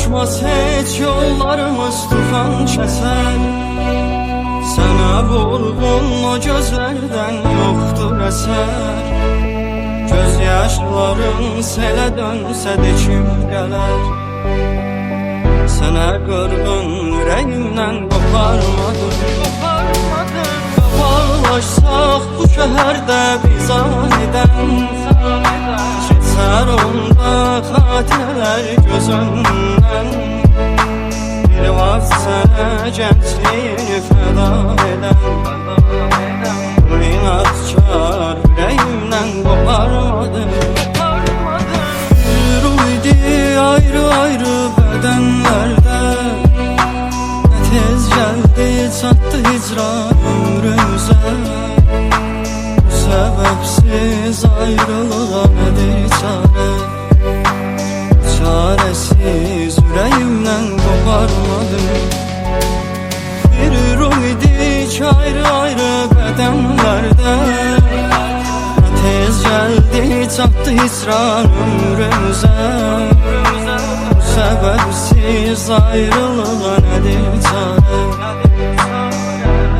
Ulaşmaz heç yollarımız tufan kəsər. Sənə vurğun o gözlərdən yoxdur əsər. Göz yaşların selə dönsə də kim gələr? Sənə qırğın ürəyimdən qoparmadım. Qabarlaşsaq bu şəhərdə biz anidən, keçər onda xatirələr göz önündən. Bir vaxt sənə gəncliyini fəda edən, bu inadkar ürəyimdən qoparmadım. Yürüydi ayrı-ayrı bədənlərdə, nə tez gəldi çatdı hicran ömrümüzə. Bu səbəbsiz ayrılığa nədir çarə? Çarəsiz ürəyimdən qoparmadım. Bir ümidik ayrı-ayrı bədənlərdə, nə tez gəldi çatdı hicran ömrümüzə. Bu səbəbsiz ayrılığa nədir çarə?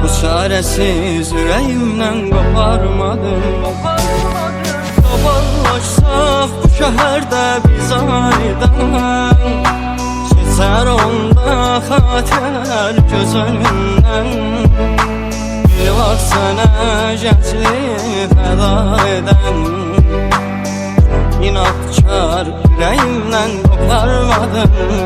Bu çarəsiz ürəyimdən qoparmadım. Qabarlaşsaq bu şəhərdə biz anidən, keçər onda xatirələr göz önündən. Bir vaxt sənə gəncliyimi fəda edən, inadkar ürəyimdən qoparmadım.